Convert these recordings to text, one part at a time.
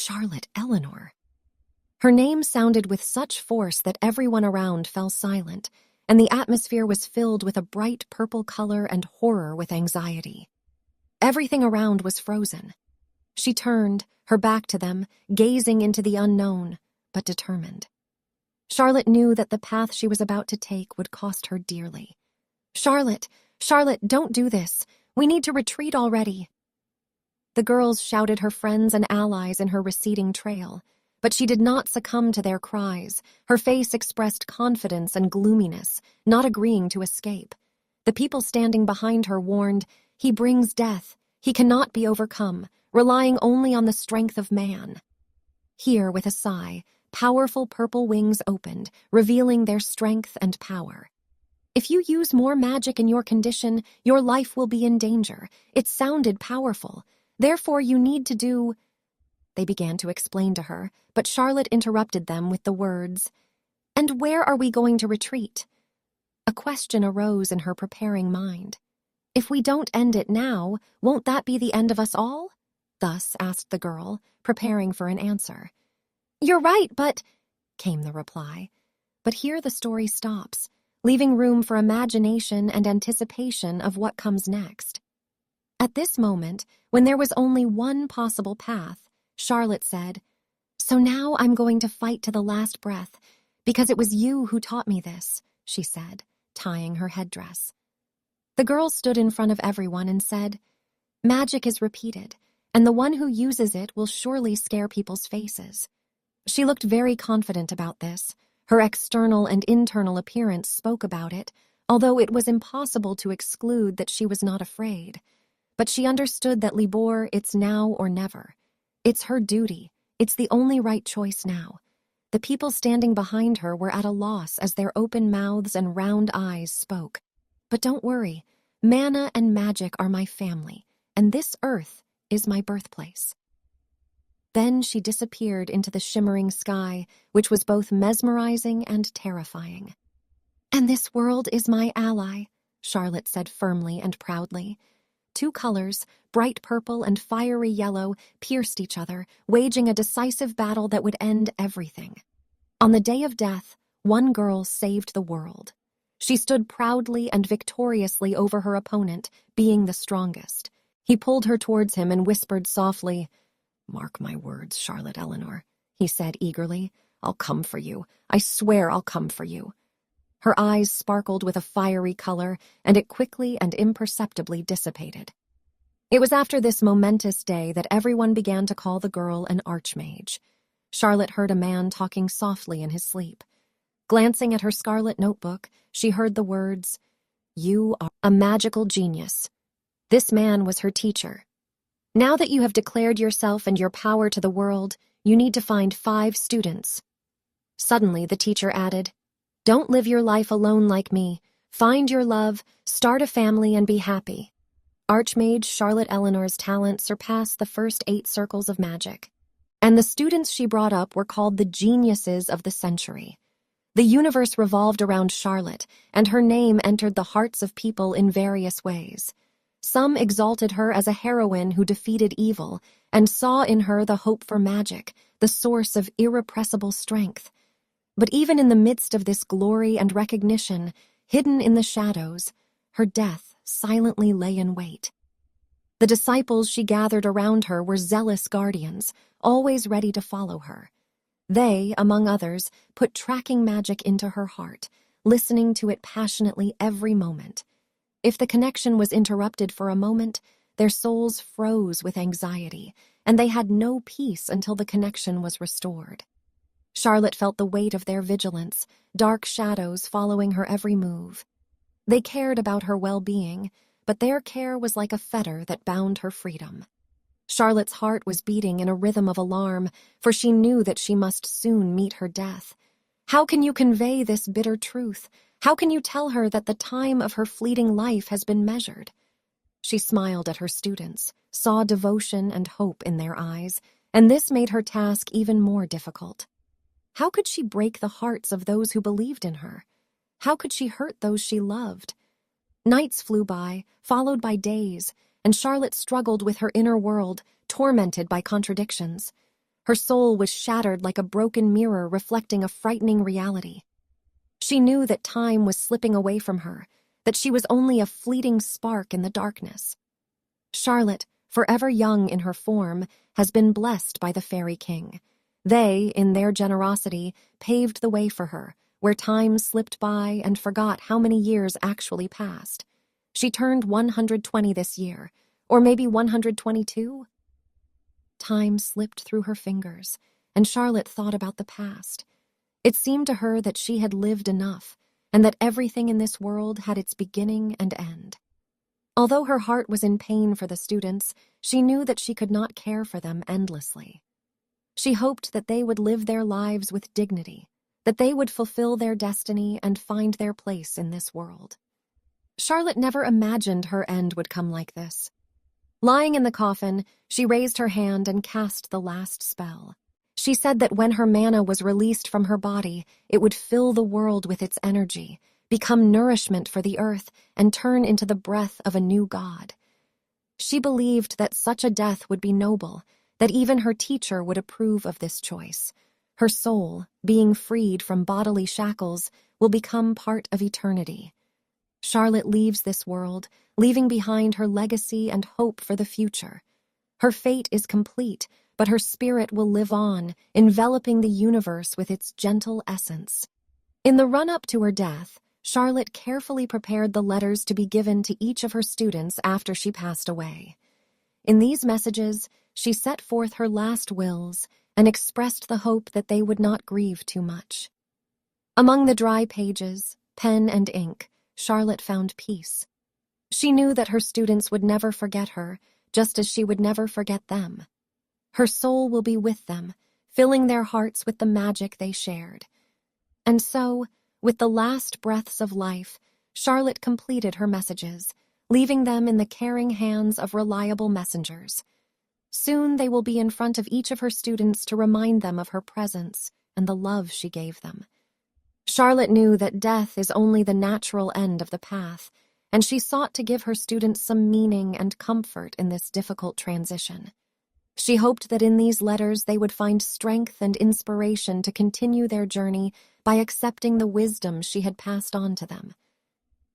Charlotte Eleanor. Her name sounded with such force that everyone around fell silent, and the atmosphere was filled with a bright purple color and horror with anxiety. Everything around was frozen. She turned, her back to them, gazing into the unknown, but determined. Charlotte knew that the path she was about to take would cost her dearly. Charlotte, don't do this. We need to retreat already." The girls shouted her friends and allies in her receding trail, but she did not succumb to their cries. Her face expressed confidence and gloominess, not agreeing to escape. The people standing behind her warned, "He brings death. He cannot be overcome, relying only on the strength of man." Here, with a sigh, powerful purple wings opened, revealing their strength and power. "If you use more magic in your condition, your life will be in danger." It sounded powerful. "Therefore, you need to do—" They began to explain to her, but Charlotte interrupted them with the words, "And where are we going to retreat?" A question arose in her preparing mind. "If we don't end it now, won't that be the end of us all?" Thus asked the girl, preparing for an answer. "You're right, but—" came the reply. But here the story stops, leaving room for imagination and anticipation of what comes next. At this moment, when there was only one possible path, Charlotte said, "So now I'm going to fight to the last breath, because it was you who taught me this," she said, tying her headdress. The girl stood in front of everyone and said, "Magic is repeated, and the one who uses it will surely scare people's faces." She looked very confident about this. Her external and internal appearance spoke about it, although it was impossible to exclude that she was not afraid. But she understood that Libor, it's now or never. It's her duty. It's the only right choice now. The people standing behind her were at a loss as their open mouths and round eyes spoke. "But don't worry. Mana and magic are my family, and this earth is my birthplace." Then she disappeared into the shimmering sky, which was both mesmerizing and terrifying. "And this world is my ally," Charlotte said firmly and proudly. Two colors, bright purple and fiery yellow, pierced each other, waging a decisive battle that would end everything. On the day of death, one girl saved the world. She stood proudly and victoriously over her opponent, being the strongest. He pulled her towards him and whispered softly, "Mark my words, Charlotte Eleanor," he said eagerly. "I'll come for you. I swear I'll come for you." Her eyes sparkled with a fiery color, and it quickly and imperceptibly dissipated. It was after this momentous day that everyone began to call the girl an archmage. Charlotte heard a man talking softly in his sleep. Glancing at her scarlet notebook, she heard the words, "You are a magical genius." This man was her teacher. "Now that you have declared yourself and your power to the world, you need to find 5 students." Suddenly, the teacher added, "Don't live your life alone like me. Find your love, start a family, and be happy." Archmage Charlotte Eleanor's talent surpassed the first 8 circles of magic, and the students she brought up were called the geniuses of the century. The universe revolved around Charlotte, and her name entered the hearts of people in various ways. Some exalted her as a heroine who defeated evil, and saw in her the hope for magic, the source of irrepressible strength. But even in the midst of this glory and recognition, hidden in the shadows, her death silently lay in wait. The disciples she gathered around her were zealous guardians, always ready to follow her. They, among others, put tracking magic into her heart, listening to it passionately every moment. If the connection was interrupted for a moment, their souls froze with anxiety, and they had no peace until the connection was restored. Charlotte felt the weight of their vigilance, dark shadows following her every move. They cared about her well-being, but their care was like a fetter that bound her freedom. Charlotte's heart was beating in a rhythm of alarm, for she knew that she must soon meet her death. How can you convey this bitter truth? How can you tell her that the time of her fleeting life has been measured? She smiled at her students, saw devotion and hope in their eyes, and this made her task even more difficult. How could she break the hearts of those who believed in her? How could she hurt those she loved? Nights flew by, followed by days, and Charlotte struggled with her inner world, tormented by contradictions. Her soul was shattered like a broken mirror reflecting a frightening reality. She knew that time was slipping away from her, that she was only a fleeting spark in the darkness. Charlotte, forever young in her form, has been blessed by the Fairy King. They, in their generosity, paved the way for her, where time slipped by and forgot how many years actually passed. She turned 120 this year, or maybe 122? Time slipped through her fingers, and Charlotte thought about the past. It seemed to her that she had lived enough, and that everything in this world had its beginning and end. Although her heart was in pain for the students, she knew that she could not care for them endlessly. She hoped that they would live their lives with dignity, that they would fulfill their destiny and find their place in this world. Charlotte never imagined her end would come like this. Lying in the coffin, she raised her hand and cast the last spell. She said that when her mana was released from her body, it would fill the world with its energy, become nourishment for the earth, and turn into the breath of a new god. She believed that such a death would be noble, that even her teacher would approve of this choice. Her soul, being freed from bodily shackles, will become part of eternity. Charlotte leaves this world, leaving behind her legacy and hope for the future. Her fate is complete, but her spirit will live on, enveloping the universe with its gentle essence. In the run-up to her death, Charlotte carefully prepared the letters to be given to each of her students after she passed away. In these messages, she set forth her last wills and expressed the hope that they would not grieve too much. Among the dry pages, pen and ink, Charlotte found peace. She knew that her students would never forget her, just as she would never forget them. Her soul will be with them, filling their hearts with the magic they shared. And so, with the last breaths of life, Charlotte completed her messages, leaving them in the caring hands of reliable messengers. Soon they will be in front of each of her students to remind them of her presence and the love she gave them. Charlotte knew that death is only the natural end of the path, and she sought to give her students some meaning and comfort in this difficult transition. She hoped that in these letters they would find strength and inspiration to continue their journey by accepting the wisdom she had passed on to them.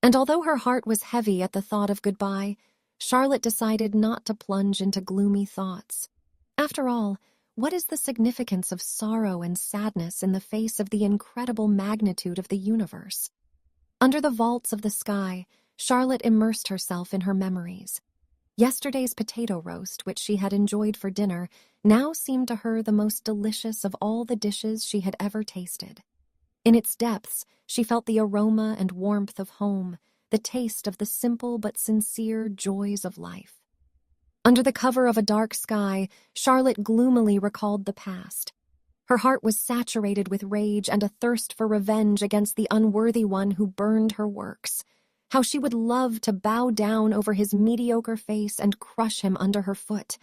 And although her heart was heavy at the thought of goodbye, Charlotte decided not to plunge into gloomy thoughts. After all, what is the significance of sorrow and sadness in the face of the incredible magnitude of the universe? Under the vaults of the sky, Charlotte immersed herself in her memories. Yesterday's potato roast, which she had enjoyed for dinner, now seemed to her the most delicious of all the dishes she had ever tasted. In its depths, she felt the aroma and warmth of home, the taste of the simple but sincere joys of life. Under the cover of a dark sky, Charlotte gloomily recalled the past. Her heart was saturated with rage and a thirst for revenge against the unworthy one who burned her works. How she would love to bow down over his mediocre face and crush him under her foot.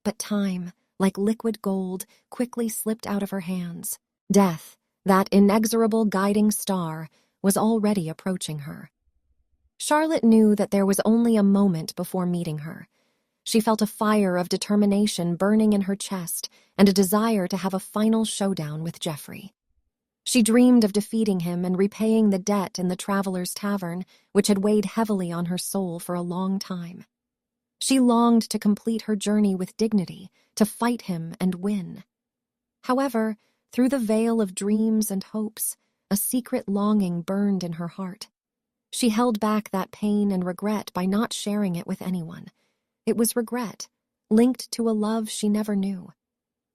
But time, like liquid gold, quickly slipped out of her hands. Death, that inexorable guiding star, was already approaching her. Charlotte knew that there was only a moment before meeting her. She felt a fire of determination burning in her chest and a desire to have a final showdown with Geoffrey. She dreamed of defeating him and repaying the debt in the Traveler's Tavern, which had weighed heavily on her soul for a long time. She longed to complete her journey with dignity, to fight him and win. However, through the veil of dreams and hopes, a secret longing burned in her heart. She held back that pain and regret by not sharing it with anyone. It was regret, linked to a love she never knew.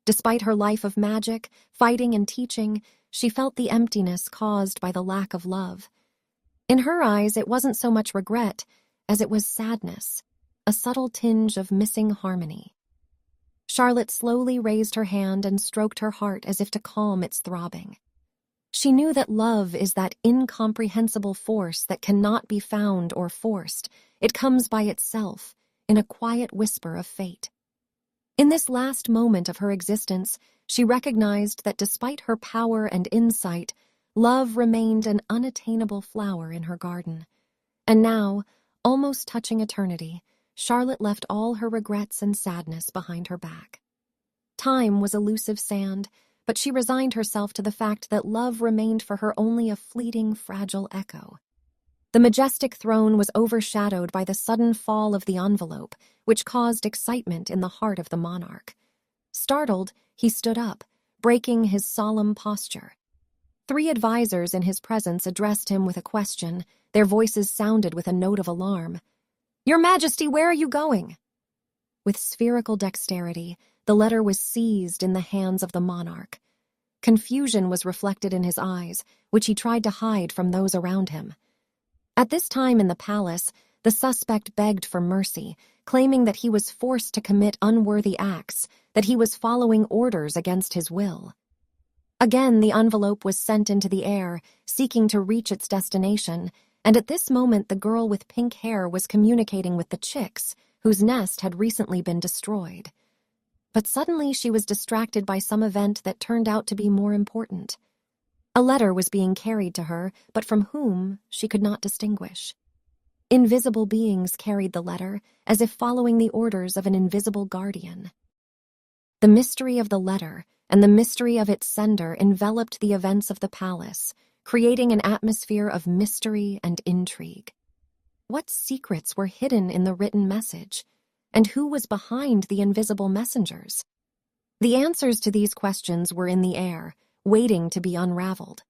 Despite her life of magic, fighting, and teaching, she felt the emptiness caused by the lack of love. In her eyes, it wasn't so much regret as it was sadness, a subtle tinge of missing harmony. Charlotte slowly raised her hand and stroked her heart as if to calm its throbbing. She knew that love is that incomprehensible force that cannot be found or forced. It comes by itself, in a quiet whisper of fate. In this last moment of her existence, she recognized that despite her power and insight, love remained an unattainable flower in her garden. And now, almost touching eternity, Charlotte left all her regrets and sadness behind her back. Time was elusive sand, but she resigned herself to the fact that love remained for her only a fleeting, fragile echo. The majestic throne was overshadowed by the sudden fall of the envelope, which caused excitement in the heart of the monarch. Startled, he stood up, breaking his solemn posture. 3 advisors in his presence addressed him with a question. Their voices sounded with a note of alarm. "Your Majesty, where are you going?" With spherical dexterity, the letter was seized in the hands of the monarch. Confusion was reflected in his eyes, which he tried to hide from those around him. At this time in the palace, the suspect begged for mercy, claiming that he was forced to commit unworthy acts, that he was following orders against his will. Again, the envelope was sent into the air, seeking to reach its destination, and at this moment the girl with pink hair was communicating with the chicks, whose nest had recently been destroyed. But suddenly she was distracted by some event that turned out to be more important. A letter was being carried to her, but from whom she could not distinguish. Invisible beings carried the letter, as if following the orders of an invisible guardian. The mystery of the letter and the mystery of its sender enveloped the events of the palace, creating an atmosphere of mystery and intrigue. What secrets were hidden in the written message? And who was behind the invisible messengers? The answers to these questions were in the air, waiting to be unraveled.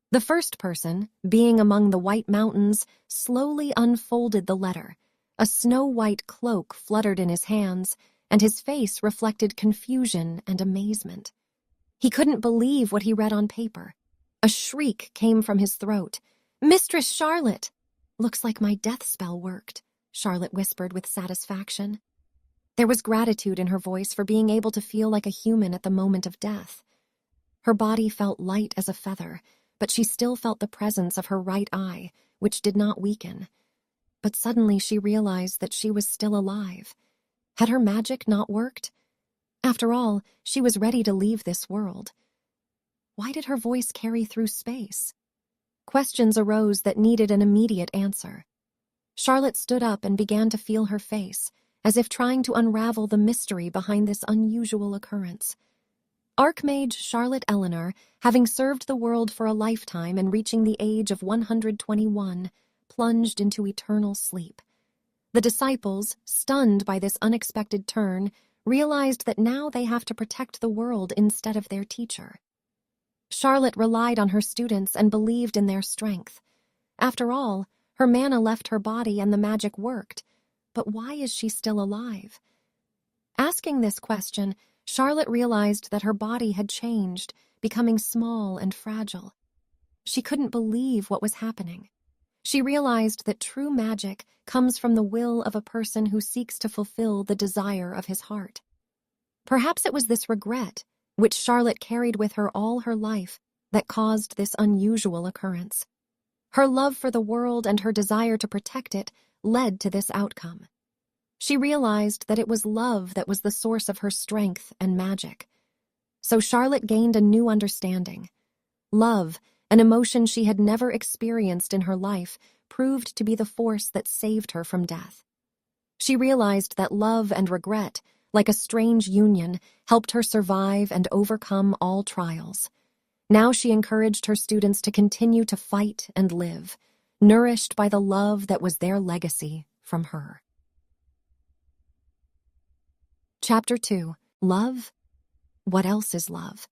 The first person, being among the White Mountains, slowly unfolded the letter. A snow-white cloak fluttered in his hands, and his face reflected confusion and amazement. He couldn't believe what he read on paper. A shriek came from his throat. "Mistress Charlotte!" "Looks like my death spell worked," Charlotte whispered with satisfaction. There was gratitude in her voice for being able to feel like a human at the moment of death. Her body felt light as a feather, but she still felt the presence of her right eye, which did not weaken. But suddenly she realized that she was still alive. Had her magic not worked? After all, she was ready to leave this world. Why did her voice carry through space? Questions arose that needed an immediate answer. Charlotte stood up and began to feel her face, as if trying to unravel the mystery behind this unusual occurrence. Archmage Charlotte Eleanor, having served the world for a lifetime and reaching the age of 121, plunged into eternal sleep. The disciples, stunned by this unexpected turn, realized that now they have to protect the world instead of their teacher. Charlotte relied on her students and believed in their strength. After all, her mana left her body and the magic worked. But why is she still alive? Asking this question, Charlotte realized that her body had changed, becoming small and fragile. She couldn't believe what was happening. She realized that true magic comes from the will of a person who seeks to fulfill the desire of his heart. Perhaps it was this regret, which Charlotte carried with her all her life, that caused this unusual occurrence. Her love for the world and her desire to protect it led to this outcome. She realized that it was love that was the source of her strength and magic. So Charlotte gained a new understanding. Love, an emotion she had never experienced in her life, proved to be the force that saved her from death. She realized that love and regret, like a strange union, helped her survive and overcome all trials. Now she encouraged her students to continue to fight and live, nourished by the love that was their legacy from her. Chapter 2. Love? What else is love?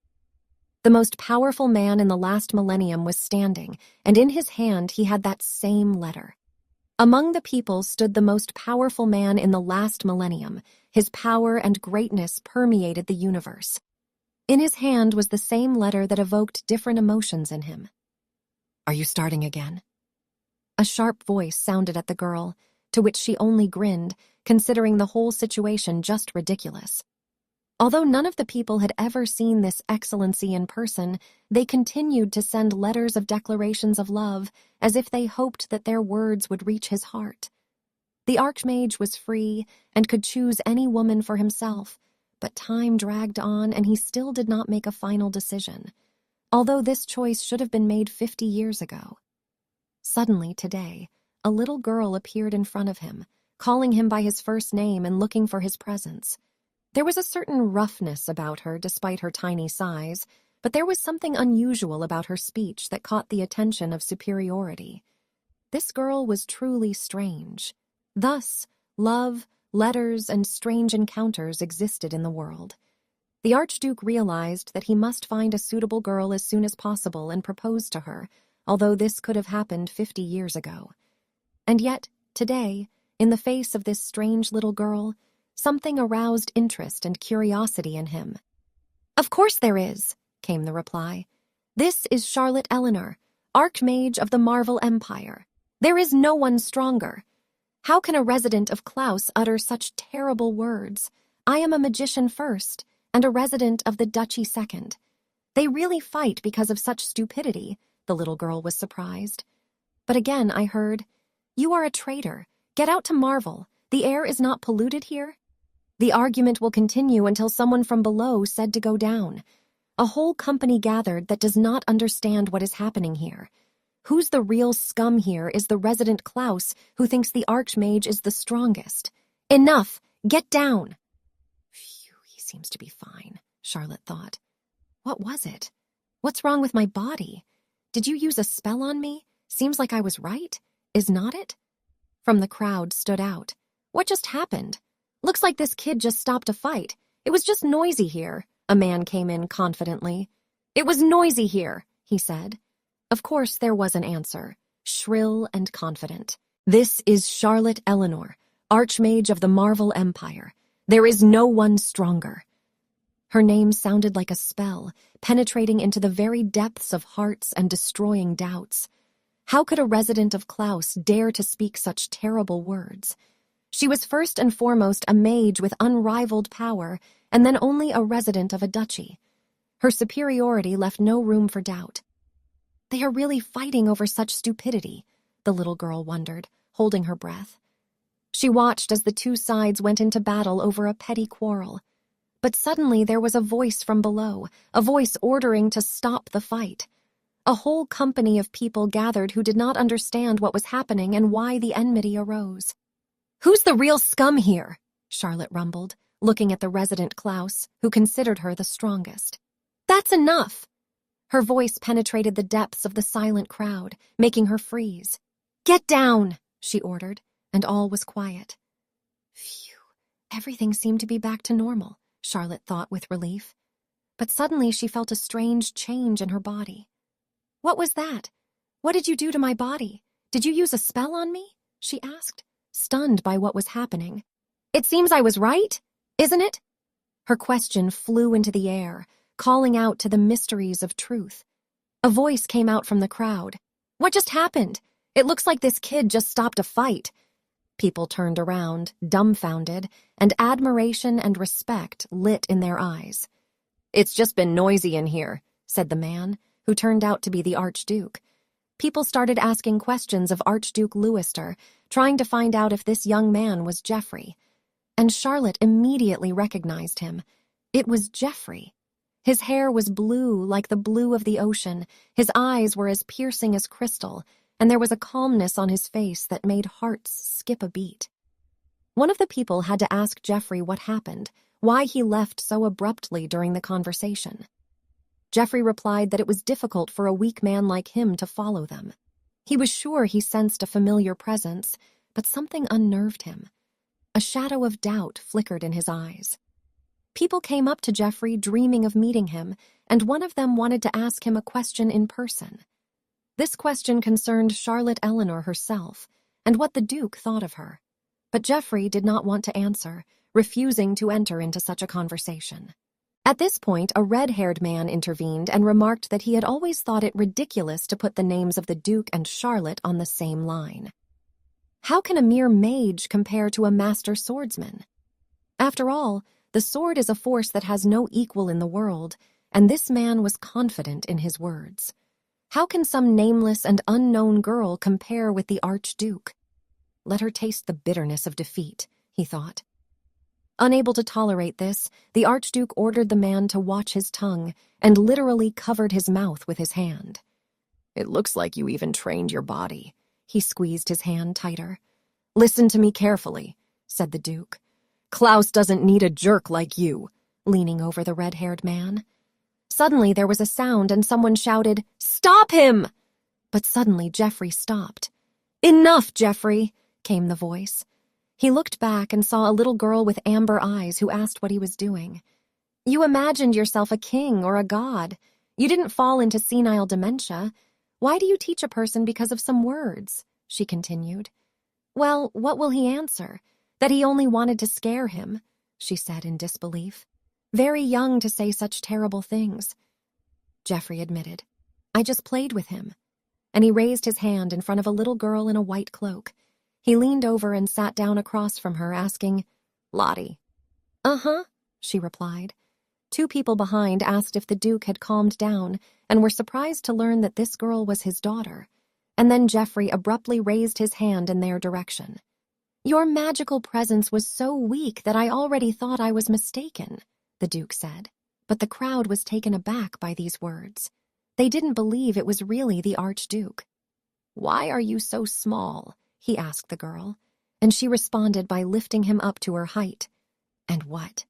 The most powerful man in the last millennium was standing, and in his hand he had that same letter. Among the people stood the most powerful man in the last millennium. His power and greatness permeated the universe. In his hand was the same letter that evoked different emotions in him. "Are you starting again?" A sharp voice sounded at the girl, to which she only grinned, considering the whole situation just ridiculous. Although none of the people had ever seen this excellency in person, they continued to send letters of declarations of love, as if they hoped that their words would reach his heart. The Archmage was free and could choose any woman for himself, but time dragged on and he still did not make a final decision, although this choice should have been made 50 years ago. Suddenly, today, a little girl appeared in front of him, calling him by his first name and looking for his presence. There was a certain roughness about her despite her tiny size, but there was something unusual about her speech that caught the attention of superiority. This girl was truly strange. Thus, love, letters, and strange encounters existed in the world. The Archduke realized that he must find a suitable girl as soon as possible and propose to her, although this could have happened 50 years ago. And yet, today, in the face of this strange little girl, something aroused interest and curiosity in him. "Of course there is," came the reply. "This is Charlotte Eleanor, Archmage of the Marvel Empire. There is no one stronger. How can a resident of Klaus utter such terrible words? I am a magician first, and a resident of the Duchy second. They really fight because of such stupidity," the little girl was surprised. But again I heard, "You are a traitor. Get out to Marvel. The air is not polluted here." The argument will continue until someone from below said to go down. A whole company gathered that does not understand what is happening here. Who's the real scum here is the resident Klaus who thinks the Archmage is the strongest. Enough! Get down! Phew, he seems to be fine, Charlotte thought. What was it? What's wrong with my body? Did you use a spell on me? Seems like I was right. Is not it? From the crowd stood out. What just happened? Looks like this kid just stopped a fight. It was just noisy here. A man came in confidently. It was noisy here, he said. Of course there was an answer, shrill and confident. This is Charlotte Eleanor, Archmage of the Marvel Empire. There is no one stronger. Her name sounded like a spell, penetrating into the very depths of hearts and destroying doubts. How could a resident of Klaus dare to speak such terrible words? She was first and foremost a mage with unrivaled power, and then only a resident of a duchy. Her superiority left no room for doubt. They are really fighting over such stupidity, the little girl wondered, holding her breath. She watched as the two sides went into battle over a petty quarrel. But suddenly there was a voice from below, a voice ordering to stop the fight. A whole company of people gathered who did not understand what was happening and why the enmity arose. "Who's the real scum here?" Charlotte rumbled, looking at the resident Klaus, who considered her the strongest. "That's enough!" Her voice penetrated the depths of the silent crowd, making her freeze. "Get down!" she ordered, and all was quiet. Phew, everything seemed to be back to normal, Charlotte thought with relief. But suddenly she felt a strange change in her body. "What was that? What did you do to my body? Did you use a spell on me?" she asked, stunned by what was happening. "It seems I was right, isn't it?" Her question flew into the air, calling out to the mysteries of truth. A voice came out from the crowd. "What just happened? It looks like this kid just stopped a fight." People turned around, dumbfounded, and admiration and respect lit in their eyes. "It's just been noisy in here," said the man, who turned out to be the Archduke. People started asking questions of Archduke Leicester, trying to find out if this young man was Geoffrey. And Charlotte immediately recognized him. It was Geoffrey. His hair was blue like the blue of the ocean, his eyes were as piercing as crystal, and there was a calmness on his face that made hearts skip a beat. One of the people had to ask Geoffrey what happened, why he left so abruptly during the conversation. Geoffrey replied that it was difficult for a weak man like him to follow them. He was sure he sensed a familiar presence, but something unnerved him. A shadow of doubt flickered in his eyes. People came up to Geoffrey dreaming of meeting him, and one of them wanted to ask him a question in person. This question concerned Charlotte Eleanor herself, and what the Duke thought of her. But Geoffrey did not want to answer, refusing to enter into such a conversation. At this point, a red-haired man intervened and remarked that he had always thought it ridiculous to put the names of the Duke and Charlotte on the same line. How can a mere mage compare to a master swordsman? After all, the sword is a force that has no equal in the world, and this man was confident in his words. How can some nameless and unknown girl compare with the Archduke? Let her taste the bitterness of defeat, he thought. Unable to tolerate this, the Archduke ordered the man to watch his tongue and literally covered his mouth with his hand. "It looks like you even trained your body." He squeezed his hand tighter. "Listen to me carefully," said the Duke. Klaus doesn't need a jerk like you, leaning over the red-haired man. Suddenly there was a sound and someone shouted, "Stop him!" But suddenly Jeffrey stopped. "Enough, Jeffrey," came the voice. He looked back and saw a little girl with amber eyes who asked what he was doing. "You imagined yourself a king or a god. You didn't fall into senile dementia. Why do you teach a person because of some words?" she continued. "Well, what will he answer? That he only wanted to scare him," she said in disbelief. "Very young to say such terrible things." Jeffrey admitted, "I just played with him." And he raised his hand in front of a little girl in a white cloak. He leaned over and sat down across from her, asking, "Lottie?" "Uh-huh," she replied. Two people behind asked if the Duke had calmed down and were surprised to learn that this girl was his daughter. And then Jeffrey abruptly raised his hand in their direction. "Your magical presence was so weak that I already thought I was mistaken," the Duke said. But the crowd was taken aback by these words. They didn't believe it was really the Archduke. "Why are you so small?" he asked the girl, and she responded by lifting him up to her height. And what?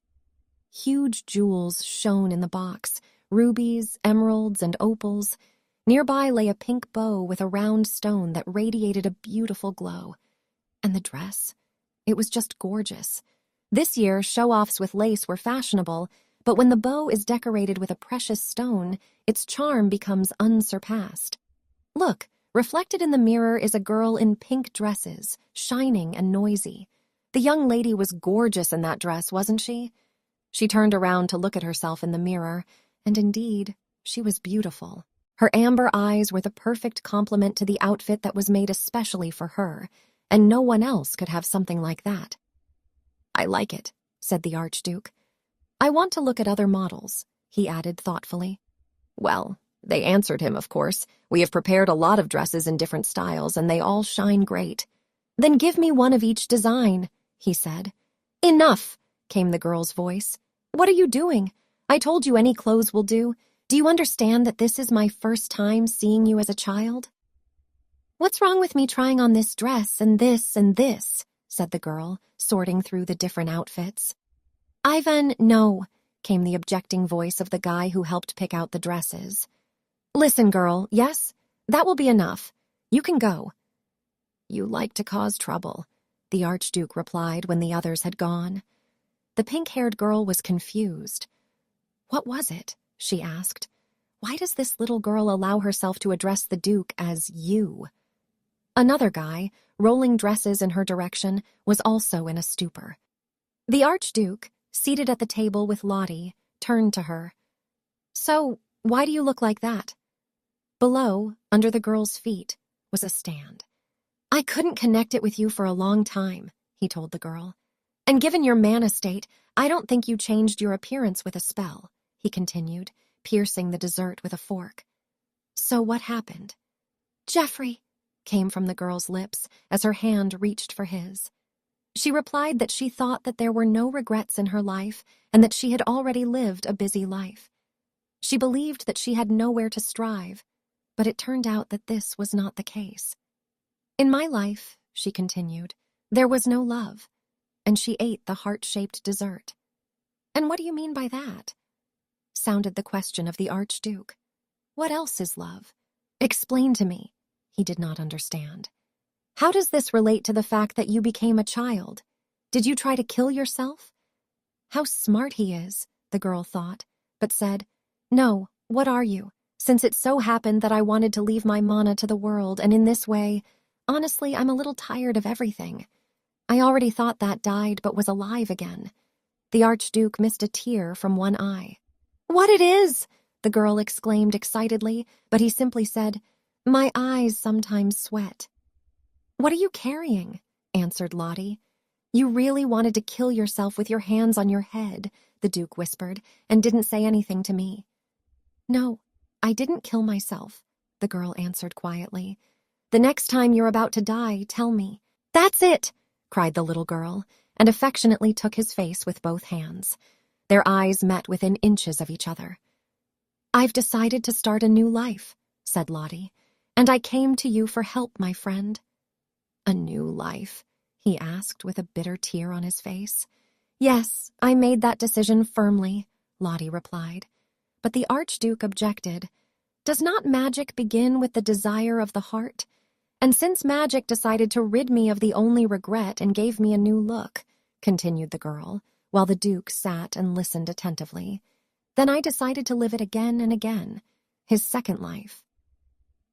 Huge jewels shone in the box, rubies, emeralds, and opals. Nearby lay a pink bow with a round stone that radiated a beautiful glow. And the dress? It was just gorgeous. This year, show-offs with lace were fashionable, but when the bow is decorated with a precious stone, its charm becomes unsurpassed. Look, reflected in the mirror is a girl in pink dresses, shining and noisy. The young lady was gorgeous in that dress, wasn't she? She turned around to look at herself in the mirror, and indeed, she was beautiful. Her amber eyes were the perfect complement to the outfit that was made especially for her, and no one else could have something like that. "I like it," said the Archduke. "I want to look at other models," he added thoughtfully. "Well, they answered him, of course. We have prepared a lot of dresses in different styles, and they all shine great." "Then give me one of each design," he said. "Enough," came the girl's voice. "What are you doing? I told you any clothes will do. Do you understand that this is my first time seeing you as a child?" "What's wrong with me trying on this dress and this and this?" said the girl, sorting through the different outfits. "Ivan, no," came the objecting voice of the guy who helped pick out the dresses. "Listen, girl, yes? That will be enough. You can go." "You like to cause trouble," the Archduke replied when the others had gone. The pink-haired girl was confused. "What was it?" she asked. "Why does this little girl allow herself to address the Duke as you?" Another guy, rolling dresses in her direction, was also in a stupor. The Archduke, seated at the table with Lottie, turned to her. "So, why do you look like that?" Below, under the girl's feet, was a stand. "I couldn't connect it with you for a long time," he told the girl. "And given your mana state, I don't think you changed your appearance with a spell," he continued, piercing the dessert with a fork. "So what happened?" "Jeffrey," came from the girl's lips as her hand reached for his. She replied that she thought that there were no regrets in her life and that she had already lived a busy life. She believed that she had nowhere to strive, but it turned out that this was not the case. "In my life," she continued, "there was no love," and she ate the heart-shaped dessert. "And what do you mean by that?" sounded the question of the Archduke. "What else is love? Explain to me." He did not understand. "How does this relate to the fact that you became a child? Did you try to kill yourself?" How smart he is, the girl thought, but said, "No, what are you? Since it so happened that I wanted to leave my mana to the world, and in this way, honestly, I'm a little tired of everything. I already thought that died but was alive again." The Archduke missed a tear from one eye. "What it is!" the girl exclaimed excitedly, but he simply said, "My eyes sometimes sweat." "What are you carrying?" answered Lottie. "You really wanted to kill yourself with your hands on your head," the Duke whispered, and didn't say anything to me. "No, I didn't kill myself," the girl answered quietly. "The next time you're about to die, tell me." "That's it!" cried the little girl, and affectionately took his face with both hands. Their eyes met within inches of each other. "I've decided to start a new life," said Lottie, "and I came to you for help, my friend." "A new life?" he asked with a bitter tear on his face. Yes, I made that decision firmly, Lottie replied. But the Archduke objected. Does not magic begin with the desire of the heart? And since magic decided to rid me of the only regret and gave me a new look, continued the girl, while the Duke sat and listened attentively, then I decided to live it again and again, his second life.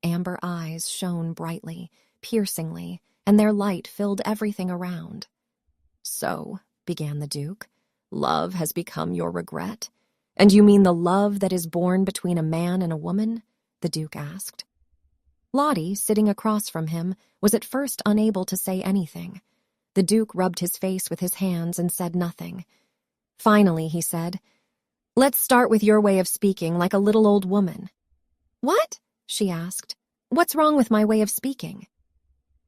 Amber eyes shone brightly, piercingly, and their light filled everything around. So, began the Duke, love has become your regret? And you mean the love that is born between a man and a woman? The Duke asked. Lottie, sitting across from him, was at first unable to say anything. The Duke rubbed his face with his hands and said nothing. Finally, he said, "Let's start with your way of speaking, like a little old woman." "What?" she asked. "What's wrong with my way of speaking?"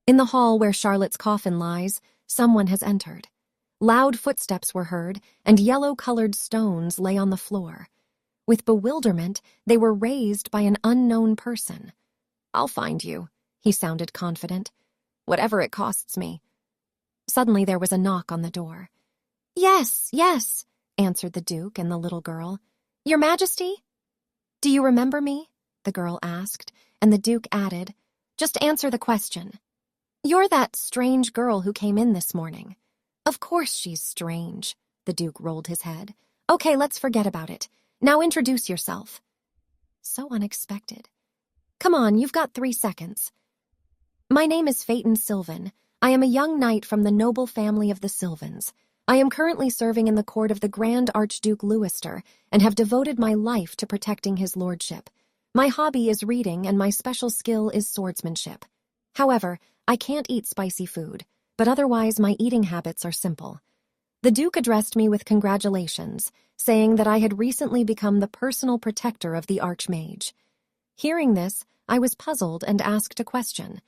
In the hall where Charlotte's coffin lies, someone has entered. Loud footsteps were heard, and yellow-colored stones lay on the floor. With bewilderment, they were raised by an unknown person. "I'll find you," he sounded confident. "Whatever it costs me." Suddenly there was a knock on the door. "Yes, yes," answered the Duke and the little girl. "Your Majesty?" "Do you remember me?" the girl asked, and the Duke added, "Just answer the question." "You're that strange girl who came in this morning." "Of course she's strange," the Duke rolled his head. "Okay, let's forget about it. Now introduce yourself." So unexpected. "Come on, you've got 3 seconds." "My name is Phaeton Sylvan. I am a young knight from the noble family of the Sylvans. I am currently serving in the court of the Grand Archduke Leicester and have devoted my life to protecting his lordship. My hobby is reading and my special skill is swordsmanship. However, I can't eat spicy food, but otherwise my eating habits are simple." The Duke addressed me with congratulations, saying that I had recently become the personal protector of the Archmage. Hearing this, I was puzzled and asked a question.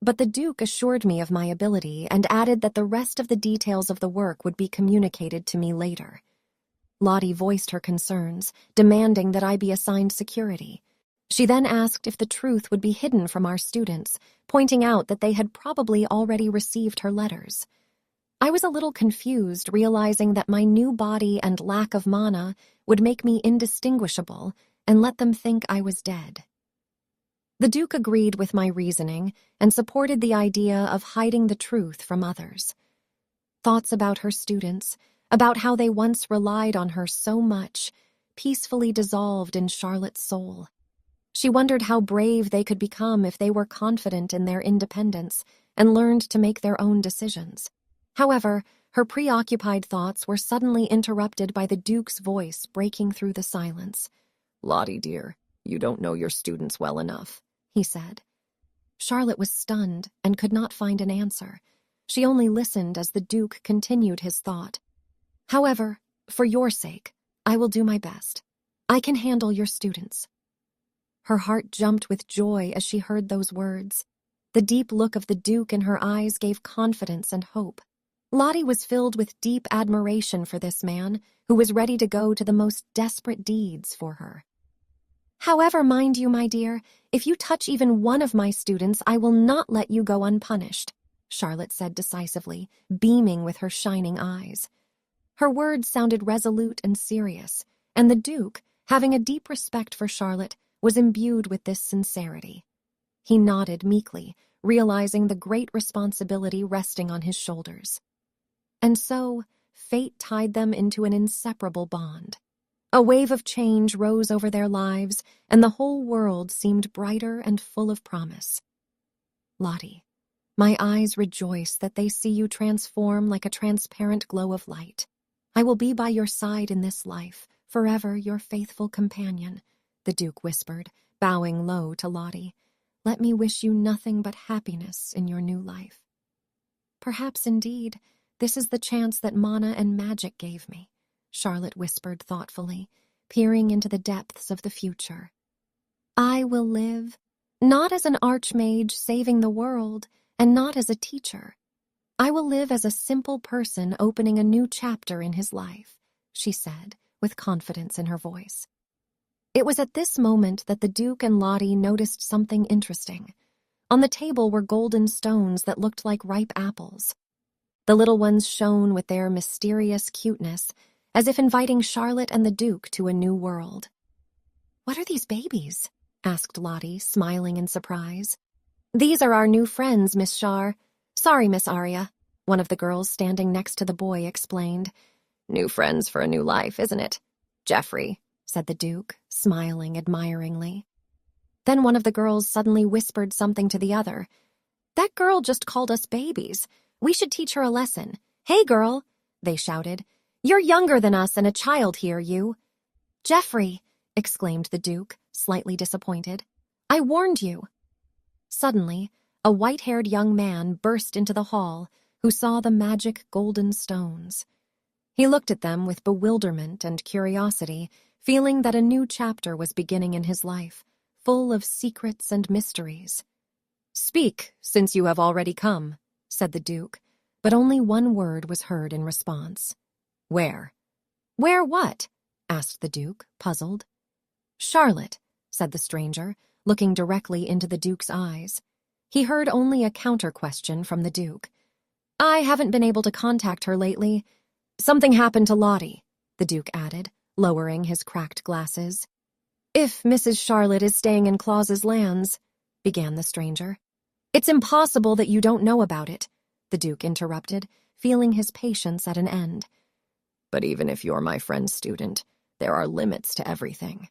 But the Duke assured me of my ability and added that the rest of the details of the work would be communicated to me later. Lottie voiced her concerns, demanding that I be assigned security. She then asked if the truth would be hidden from our students, pointing out that they had probably already received her letters. I was a little confused, realizing that my new body and lack of mana would make me indistinguishable and let them think I was dead. The Duke agreed with my reasoning and supported the idea of hiding the truth from others. Thoughts about her students, about how they once relied on her so much, peacefully dissolved in Charlotte's soul. She wondered how brave they could become if they were confident in their independence and learned to make their own decisions. However, her preoccupied thoughts were suddenly interrupted by the Duke's voice breaking through the silence. "Lottie, dear, you don't know your students well enough," he said. Charlotte was stunned and could not find an answer. She only listened as the Duke continued his thought. "However, for your sake, I will do my best. I can handle your students." Her heart jumped with joy as she heard those words. The deep look of the Duke in her eyes gave confidence and hope. Lottie was filled with deep admiration for this man, who was ready to go to the most desperate deeds for her. "However, mind you, my dear, if you touch even one of my students, I will not let you go unpunished," Charlotte said decisively, beaming with her shining eyes. Her words sounded resolute and serious, and the Duke, having a deep respect for Charlotte, was imbued with this sincerity. He nodded meekly, realizing the great responsibility resting on his shoulders. And so, fate tied them into an inseparable bond. A wave of change rose over their lives, and the whole world seemed brighter and full of promise. "Lottie, my eyes rejoice that they see you transform like a transparent glow of light. I will be by your side in this life, forever your faithful companion," the Duke whispered, bowing low to Lottie. "Let me wish you nothing but happiness in your new life." "Perhaps indeed, this is the chance that mana and magic gave me," Charlotte whispered thoughtfully, peering into the depths of the future. "I will live, not as an archmage saving the world, and not as a teacher. I will live as a simple person opening a new chapter in his life," she said, with confidence in her voice. It was at this moment that the Duke and Lottie noticed something interesting. On the table were golden stones that looked like ripe apples. The little ones shone with their mysterious cuteness, as if inviting Charlotte and the Duke to a new world. "What are these babies?" asked Lottie, smiling in surprise. "These are our new friends, Miss Shar. Sorry, Miss Arya," one of the girls standing next to the boy explained. "New friends for a new life, isn't it? Geoffrey," said the Duke, smiling admiringly. Then one of the girls suddenly whispered something to the other. "That girl just called us babies. We should teach her a lesson. Hey, girl," they shouted. "You're younger than us and a child here, you." "Geoffrey," exclaimed the Duke, slightly disappointed. "I warned you." Suddenly, a white-haired young man burst into the hall who saw the magic golden stones. He looked at them with bewilderment and curiosity, feeling that a new chapter was beginning in his life, full of secrets and mysteries. "Speak, since you have already come," said the Duke, but only one word was heard in response. "Where?" "Where what?" asked the Duke, puzzled. "Charlotte," said the stranger, looking directly into the Duke's eyes. He heard only a counter-question from the Duke. "I haven't been able to contact her lately. Something happened to Lottie," the Duke added, lowering his cracked glasses. "If Mrs. Charlotte is staying in Claus's lands," began the stranger. "It's impossible that you don't know about it," the Duke interrupted, feeling his patience at an end. "But even if you're my friend's student, there are limits to everything."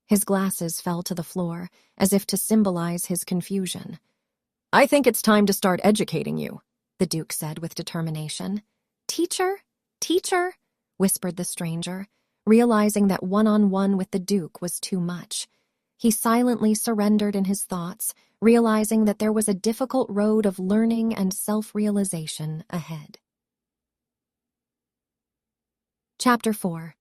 His glasses fell to the floor, as if to symbolize his confusion. "I think it's time to start educating you," the Duke said with determination. "Teacher? Teacher?" whispered the stranger, realizing that one-on-one with the Duke was too much. He silently surrendered in his thoughts, realizing that there was a difficult road of learning and self-realization ahead. Chapter 4.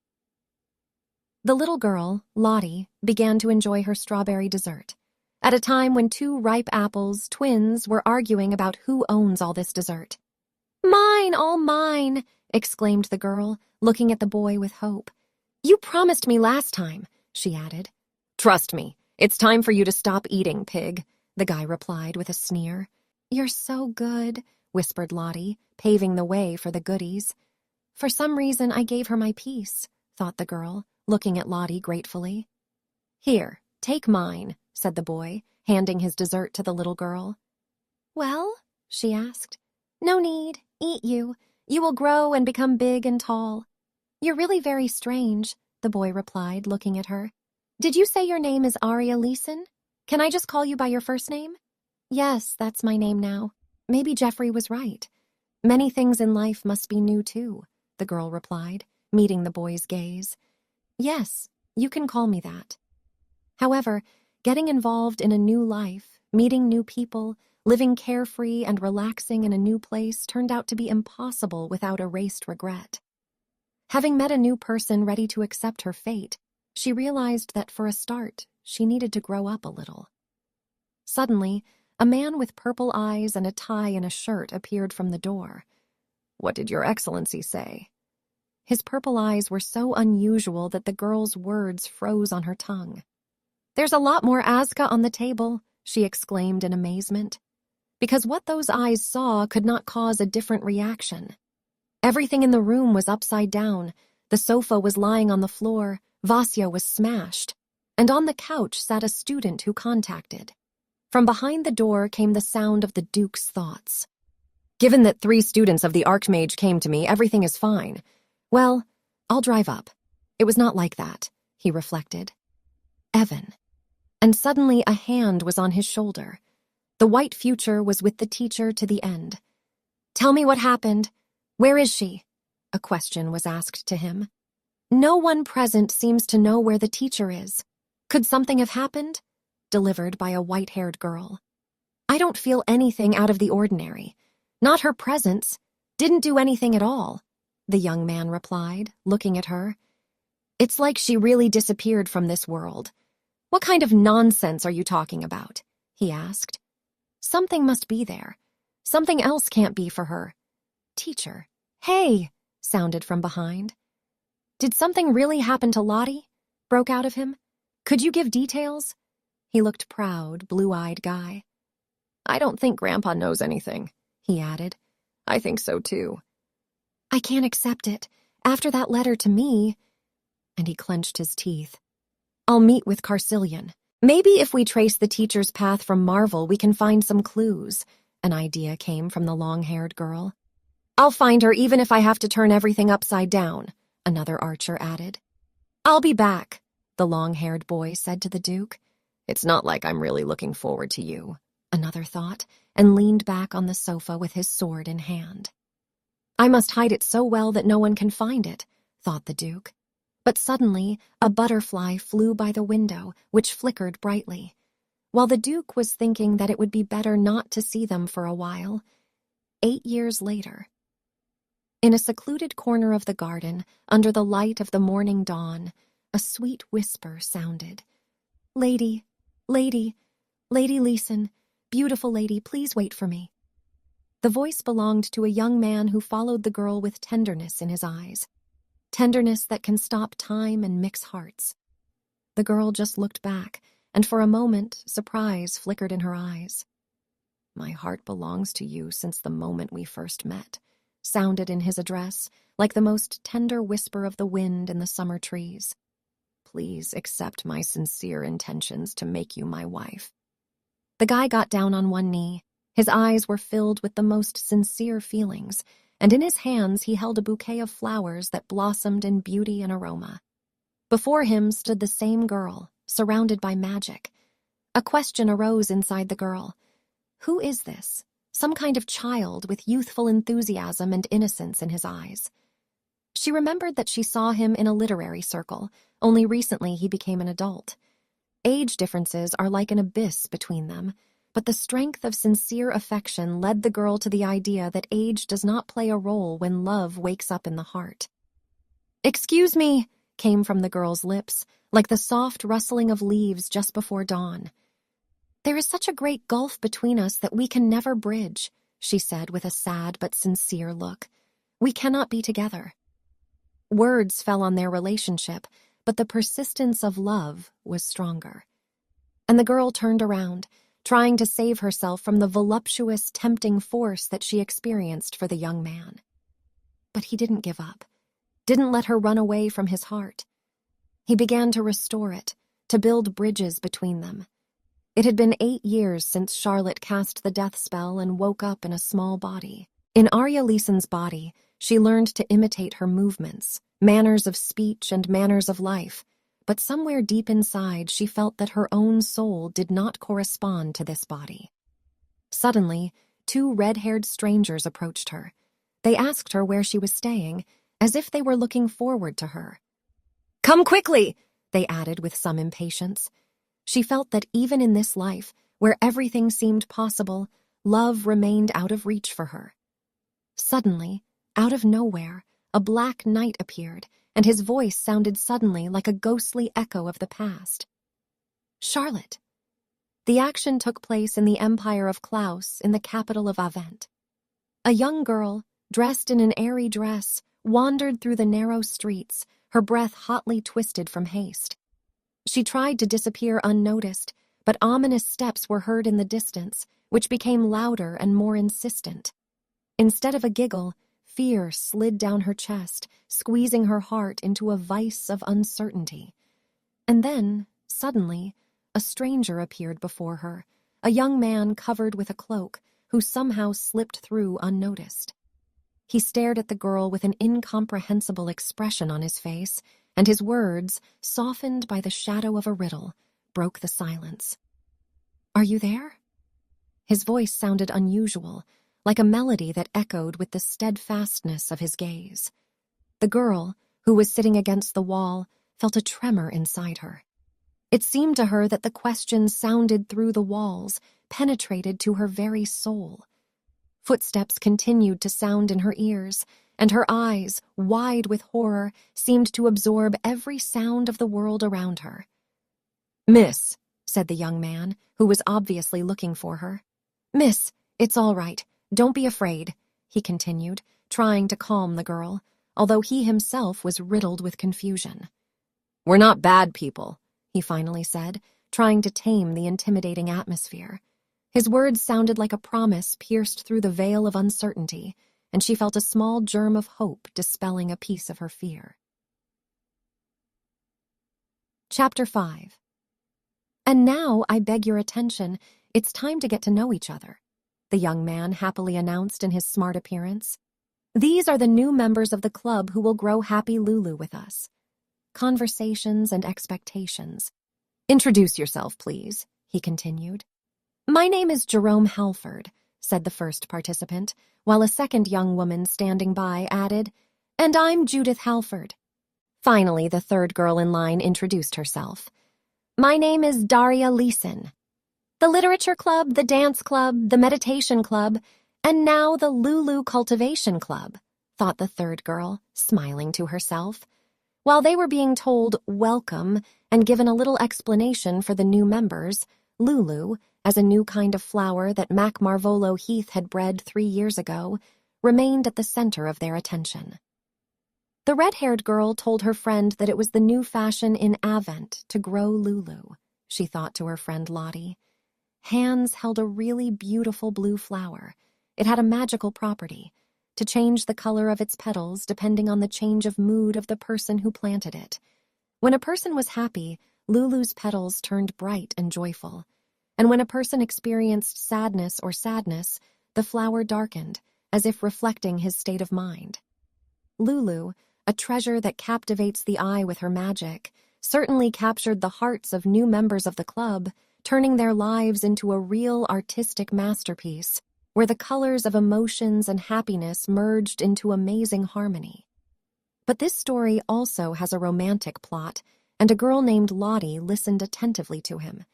The little girl, Lottie, began to enjoy her strawberry dessert. At a time when two ripe apples, twins, were arguing about who owns all this dessert. "Mine, all mine!" exclaimed the girl, looking at the boy with hope. "You promised me last time," she added. "Trust me, it's time for you to stop eating, pig," the guy replied with a sneer. "You're so good," whispered Lottie, paving the way for the goodies. "For some reason I gave her my piece," thought the girl, looking at Lottie gratefully. "Here, take mine," said the boy, handing his dessert to the little girl. "Well?" she asked. "No need. Eat you. You will grow and become big and tall." "You're really very strange," the boy replied, looking at her. "Did you say your name is Arya Leeson? Can I just call you by your first name?" "Yes, that's my name now. Maybe Geoffrey was right. Many things in life must be new too," the girl replied, meeting the boy's gaze. "Yes, you can call me that." However, getting involved in a new life, meeting new people, living carefree and relaxing in a new place turned out to be impossible without erased regret. Having met a new person ready to accept her fate, she realized that for a start, she needed to grow up a little. Suddenly, a man with purple eyes and a tie and a shirt appeared from the door. "What did Your Excellency say?" His purple eyes were so unusual that the girl's words froze on her tongue. "There's a lot more Azka on the table," she exclaimed in amazement. Because what those eyes saw could not cause a different reaction. Everything in the room was upside down, the sofa was lying on the floor, Vasya was smashed, and on the couch sat a student who contacted. From behind the door came the sound of the Duke's thoughts. "Given that 3 students of the Archmage came to me, everything is fine. Well, I'll drive up." It was not like that, he reflected. Evan. And suddenly a hand was on his shoulder. The white future was with the teacher to the end. "Tell me what happened. Where is she?" a question was asked to him. "No one present seems to know where the teacher is. Could something have happened?" delivered by a white-haired girl. "I don't feel anything out of the ordinary. Not her presence. Didn't do anything at all," the young man replied, looking at her. "It's like she really disappeared from this world." "What kind of nonsense are you talking about?" he asked. "Something must be there. Something else can't be for her." "Teacher." "Hey," sounded from behind. "Did something really happen to Lottie?" broke out of him. "Could you give details?" He looked proud, blue-eyed guy. "I don't think Grandpa knows anything," he added. I think so too. I can't accept it. After that letter to me, and he clenched his teeth. I'll meet with Carcillion. Maybe if we trace the teacher's path from Marvel, we can find some clues. An idea came from the long-haired girl. I'll find her even if I have to turn everything upside down, another archer added. I'll be back, the long-haired boy said to the Duke. It's not like I'm really looking forward to you, another thought, and leaned back on the sofa with his sword in hand. I must hide it so well that no one can find it, thought the Duke. But suddenly, a butterfly flew by the window, which flickered brightly. While the Duke was thinking that it would be better not to see them for a while, 8 years later, in a secluded corner of the garden, under the light of the morning dawn, a sweet whisper sounded. Lady, Lady Leeson, beautiful lady, please wait for me. The voice belonged to a young man who followed the girl with tenderness in his eyes. Tenderness that can stop time and mix hearts. The girl just looked back, and for a moment, surprise flickered in her eyes. My heart belongs to you since the moment we first met, sounded in his address, like the most tender whisper of the wind in the summer trees. Please accept my sincere intentions to make you my wife. The guy got down on one knee. His eyes were filled with the most sincere feelings, and in his hands he held a bouquet of flowers that blossomed in beauty and aroma. Before him stood the same girl, surrounded by magic. A question arose inside the girl. Who is this? Some kind of child with youthful enthusiasm and innocence in his eyes. She remembered that she saw him in a literary circle, only recently he became an adult. Age differences are like an abyss between them, but the strength of sincere affection led the girl to the idea that age does not play a role when love wakes up in the heart. Excuse me, came from the girl's lips, like the soft rustling of leaves just before dawn. There is such a great gulf between us that we can never bridge, she said with a sad but sincere look. We cannot be together. Words fell on their relationship, but the persistence of love was stronger. And the girl turned around, trying to save herself from the voluptuous, tempting force that she experienced for the young man. But he didn't give up, didn't let her run away from his heart. He began to restore it, to build bridges between them. It had been 8 years since Charlotte cast the death spell and woke up in a small body. In Arya Leeson's body, she learned to imitate her movements, manners of speech and manners of life, but somewhere deep inside she felt that her own soul did not correspond to this body. Suddenly, 2 red-haired strangers approached her. They asked her where she was staying, as if they were looking forward to her. Come quickly, they added with some impatience. She felt that even in this life, where everything seemed possible, love remained out of reach for her. Suddenly, out of nowhere, a black knight appeared, and his voice sounded suddenly like a ghostly echo of the past. Charlotte. The action took place in the Empire of Klaus, in the capital of Avent. A young girl, dressed in an airy dress, wandered through the narrow streets, her breath hotly twisted from haste. She tried to disappear unnoticed, but ominous steps were heard in the distance, which became louder and more insistent. Instead of a giggle, fear slid down her chest, squeezing her heart into a vice of uncertainty. And then, suddenly, a stranger appeared before her, a young man covered with a cloak, who somehow slipped through unnoticed. He stared at the girl with an incomprehensible expression on his face, and his words, softened by the shadow of a riddle, broke the silence. Are you there? His voice sounded unusual, like a melody that echoed with the steadfastness of his gaze. The girl, who was sitting against the wall, felt a tremor inside her. It seemed to her that the question sounded through the walls, penetrated to her very soul. Footsteps continued to sound in her ears, and her eyes, wide with horror, seemed to absorb every sound of the world around her. Miss, said the young man, who was obviously looking for her. Miss, it's all right. Don't be afraid, he continued, trying to calm the girl, although he himself was riddled with confusion. We're not bad people, he finally said, trying to tame the intimidating atmosphere. His words sounded like a promise pierced through the veil of uncertainty, and she felt a small germ of hope dispelling a piece of her fear. Chapter 5. And now I beg your attention. It's time to get to know each other, the young man happily announced in his smart appearance. These are the new members of the club who will grow happy Lulu with us. Conversations and expectations. Introduce yourself, please, he continued. My name is Jerome Halford, said the first participant, while a second young woman standing by added, and I'm Judith Halford. Finally, the third girl in line introduced herself. My name is Daria Leeson. The Literature Club, the Dance Club, the Meditation Club, and now the Lulu Cultivation Club, thought the third girl, smiling to herself. While they were being told welcome and given a little explanation for the new members, Lulu, as a new kind of flower that Mac Marvolo Heath had bred 3 years ago, remained at the center of their attention. The red-haired girl told her friend that it was the new fashion in Avent to grow Lulu, she thought to her friend Lottie. Hands held a really beautiful blue flower. It had a magical property, to change the color of its petals depending on the change of mood of the person who planted it. When a person was happy, Lulu's petals turned bright and joyful. And when a person experienced sadness, the flower darkened, as if reflecting his state of mind. Lulu, a treasure that captivates the eye with her magic, certainly captured the hearts of new members of the club, turning their lives into a real artistic masterpiece, where the colors of emotions and happiness merged into amazing harmony. But this story also has a romantic plot, and a girl named Lottie listened attentively to him.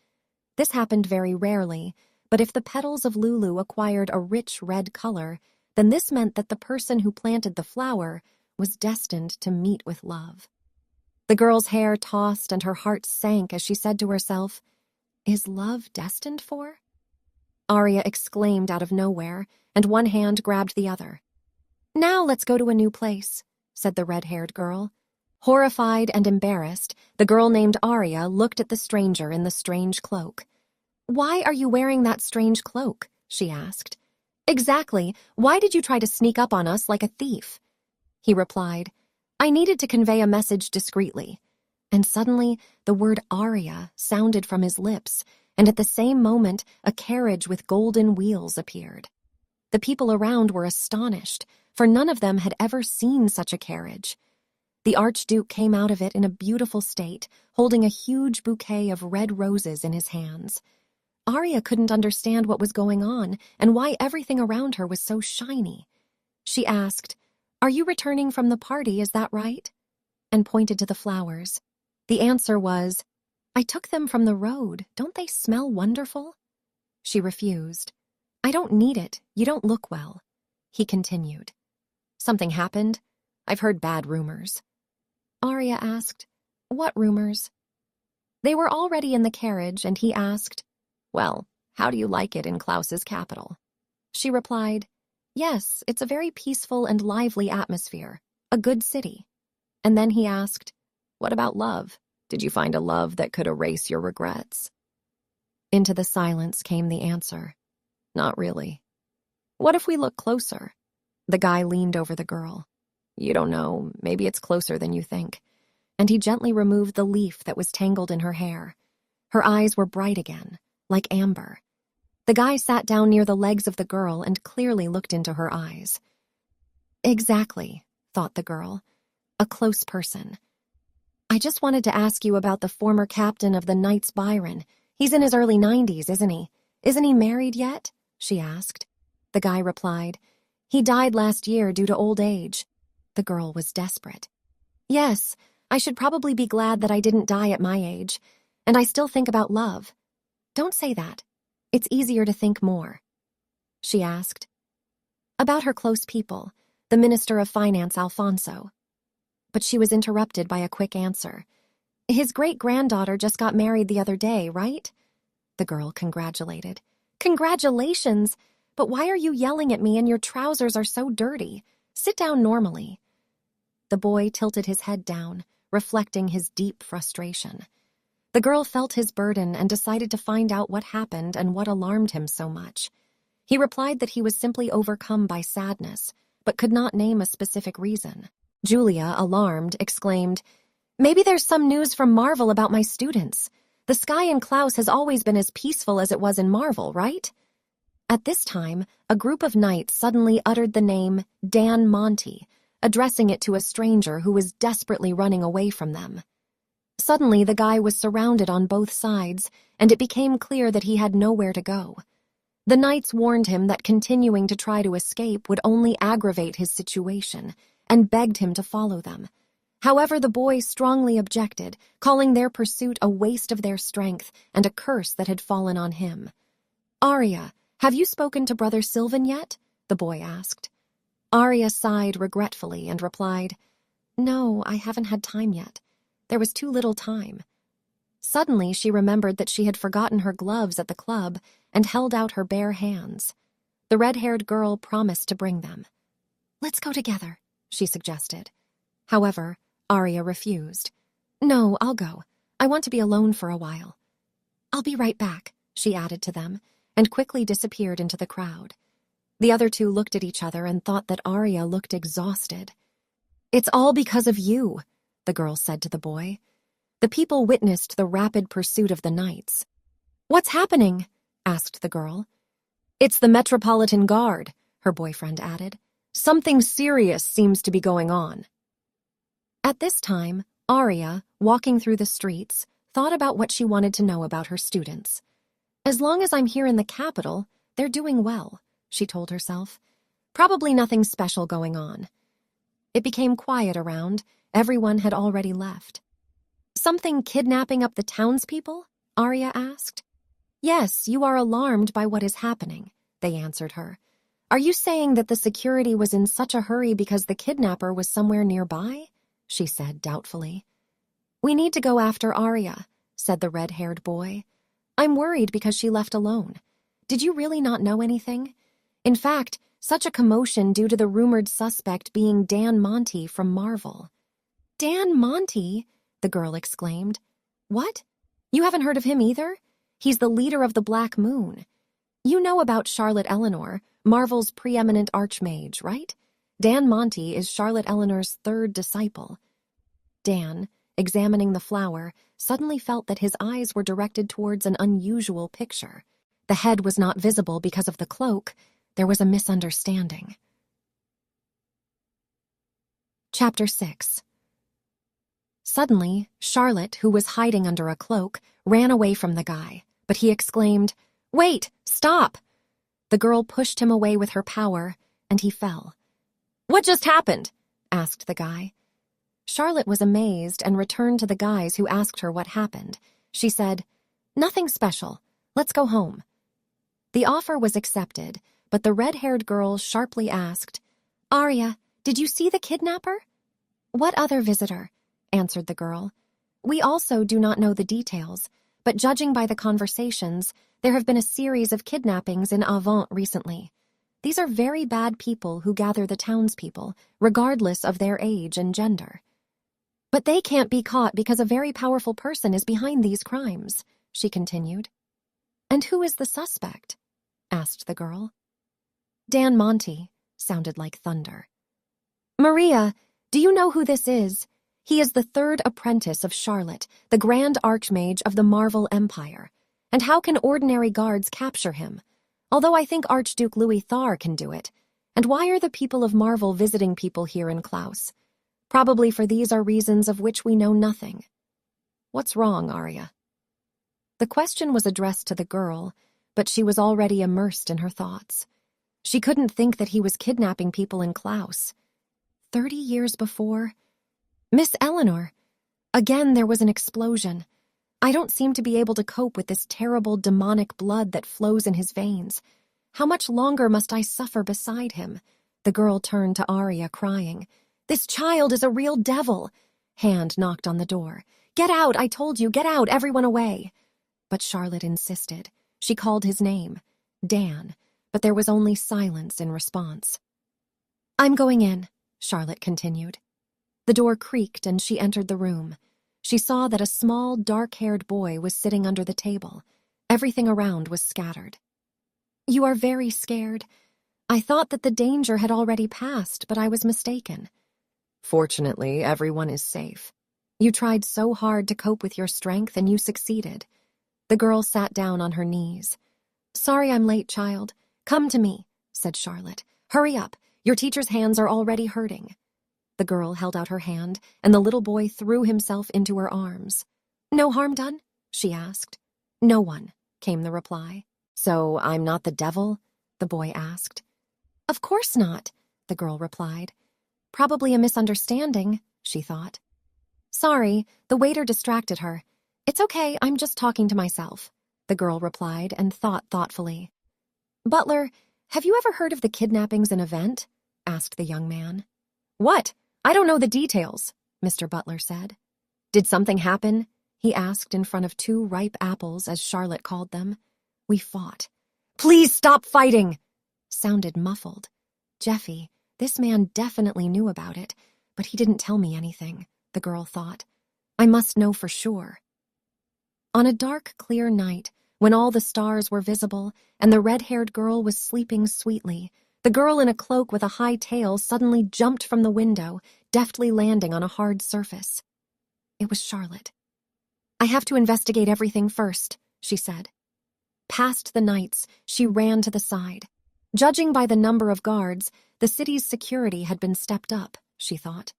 This happened very rarely, but if the petals of Lulu acquired a rich red color, then this meant that the person who planted the flower was destined to meet with love. The girl's hair tossed and her heart sank as she said to herself, Is love destined for? Arya exclaimed out of nowhere, and one hand grabbed the other. Now let's go to a new place, said the red-haired girl. Horrified and embarrassed, the girl named Arya looked at the stranger in the strange cloak. Why are you wearing that strange cloak? She asked. Exactly. Why did you try to sneak up on us like a thief? He replied, I needed to convey a message discreetly. And suddenly, the word Arya sounded from his lips, and at the same moment, a carriage with golden wheels appeared. The people around were astonished, for none of them had ever seen such a carriage. The Archduke came out of it in a beautiful state, holding a huge bouquet of red roses in his hands. Arya couldn't understand what was going on and why everything around her was so shiny. She asked, Are you returning from the party, is that right? And pointed to the flowers. The answer was, I took them from the road. Don't they smell wonderful? She refused. I don't need it. You don't look well. He continued. Something happened? I've heard bad rumors. Arya asked, What rumors? They were already in the carriage, and he asked, Well, how do you like it in Klaus's capital? She replied, Yes, it's a very peaceful and lively atmosphere, a good city. And then he asked, What about love? Did you find a love that could erase your regrets? Into the silence came the answer, Not really. What if we look closer? The guy leaned over the girl. You don't know, maybe it's closer than you think. And he gently removed the leaf that was tangled in her hair. Her eyes were bright again, like amber. The guy sat down near the legs of the girl and clearly looked into her eyes. Exactly, thought the girl. A close person. I just wanted to ask you about the former captain of the Knights Byron. He's in his early 90s, isn't he? Isn't he married yet? She asked. The guy replied, He died last year due to old age. The girl was desperate. Yes, I should probably be glad that I didn't die at my age, and I still think about love. Don't say that. It's easier to think more. She asked. About her close people, the Minister of Finance, Alfonso. But she was interrupted by a quick answer. His great-granddaughter just got married the other day, right? The girl congratulated. Congratulations! But why are you yelling at me and your trousers are so dirty? Sit down normally. The boy tilted his head down, reflecting his deep frustration. The girl felt his burden and decided to find out what happened and what alarmed him so much. He replied that he was simply overcome by sadness, but could not name a specific reason. Julia, alarmed, exclaimed, "Maybe there's some news from Marvel about my students. The sky in Klaus has always been as peaceful as it was in Marvel, right?" At this time, a group of knights suddenly uttered the name Dan Monty, addressing it to a stranger who was desperately running away from them. Suddenly, the guy was surrounded on both sides, and it became clear that he had nowhere to go. The knights warned him that continuing to try to escape would only aggravate his situation, and begged him to follow them. However, the boy strongly objected, calling their pursuit a waste of their strength and a curse that had fallen on him. "Arya, have you spoken to Brother Sylvan yet?" the boy asked. Arya sighed regretfully and replied, "No, I haven't had time yet. There was too little time." Suddenly, she remembered that she had forgotten her gloves at the club and held out her bare hands. The red-haired girl promised to bring them. "Let's go together," she suggested. However, Arya refused. "No, I'll go. I want to be alone for a while." "I'll be right back," she added to them, and quickly disappeared into the crowd. The other two looked at each other and thought that Arya looked exhausted. "It's all because of you," the girl said to the boy. The people witnessed the rapid pursuit of the knights. "What's happening?" asked the girl. "It's the Metropolitan Guard," her boyfriend added. "Something serious seems to be going on." At this time, Arya, walking through the streets, thought about what she wanted to know about her students. "As long as I'm here in the capital, they're doing well," she told herself. "Probably nothing special going on." It became quiet around. Everyone had already left. "Something kidnapping up the townspeople?" Arya asked. "Yes, you are alarmed by what is happening," they answered her. "Are you saying that the security was in such a hurry because the kidnapper was somewhere nearby?" she said doubtfully. "We need to go after Arya," said the red-haired boy. "I'm worried because she left alone. Did you really not know anything? In fact, such a commotion due to the rumored suspect being Dan Monty from Marvel." "Dan Monty?" the girl exclaimed. "What? You haven't heard of him either? He's the leader of the Black Moon. You know about Charlotte Eleanor, Marvel's preeminent archmage, right? Dan Monty is Charlotte Eleanor's third disciple." Dan, examining the flower, suddenly felt that his eyes were directed towards an unusual picture. The head was not visible because of the cloak. There was a misunderstanding. Chapter 6. Suddenly, Charlotte, who was hiding under a cloak, ran away from the guy, but he exclaimed, "Wait! Stop!" The girl pushed him away with her power, and he fell. "What just happened?" asked the guy. Charlotte was amazed and returned to the guys who asked her what happened. She said, "Nothing special. Let's go home." The offer was accepted, but the red-haired girl sharply asked, "Arya, did you see the kidnapper?" "What other visitor?" answered the girl. "We also do not know the details, but judging by the conversations, there have been a series of kidnappings in Avant recently. These are very bad people who gather the townspeople, regardless of their age and gender." "But they can't be caught because a very powerful person is behind these crimes," she continued. "And who is the suspect?" asked the girl. "Dan Monty," sounded like thunder. "Maria, do you know who this is? He is the third apprentice of Charlotte, the Grand Archmage of the Marvel Empire. And how can ordinary guards capture him? Although I think Archduke Louis Thar can do it. And why are the people of Marvel visiting people here in Klaus? Probably for these are reasons of which we know nothing. What's wrong, Arya?" The question was addressed to the girl, but she was already immersed in her thoughts. She couldn't think that he was kidnapping people in Klaus. 30 years before? "Miss Eleanor." Again there was an explosion. "I don't seem to be able to cope with this terrible demonic blood that flows in his veins. How much longer must I suffer beside him?" The girl turned to Arya, crying, "This child is a real devil." Hand knocked on the door. "Get out, I told you, get out, everyone away." But Charlotte insisted. She called his name, Dan, but there was only silence in response. "I'm going in," Charlotte continued. The door creaked and she entered the room. She saw that a small, dark-haired boy was sitting under the table. Everything around was scattered. "You are very scared. I thought that the danger had already passed, but I was mistaken. Fortunately, everyone is safe. You tried so hard to cope with your strength, and you succeeded. The girl sat down on her knees. Sorry I'm late, child. Come to me, said Charlotte. Hurry up. Your teacher's hands are already hurting. The girl held out her hand, and the little boy threw himself into her arms. No harm done? She asked. No one, came the reply. So I'm not the devil? The boy asked. Of course not, the girl replied. Probably a misunderstanding, she thought. Sorry, the waiter distracted her. It's okay, I'm just talking to myself, the girl replied and thought thoughtfully. Butler, have you ever heard of the kidnappings in Event? Asked the young man. What? I don't know the details, Mr. Butler said. Did something happen? He asked in front of 2 ripe apples, as Charlotte called them. We fought. Please stop fighting! Sounded muffled. Jeffy, this man definitely knew about it, but he didn't tell me anything, the girl thought. I must know for sure. On a dark, clear night, when all the stars were visible and the red-haired girl was sleeping sweetly, the girl in a cloak with a high tail suddenly jumped from the window, deftly landing on a hard surface. It was Charlotte. I have to investigate everything first, she said. Past the knights, she ran to the side. Judging by the number of guards, the city's security had been stepped up, she thought.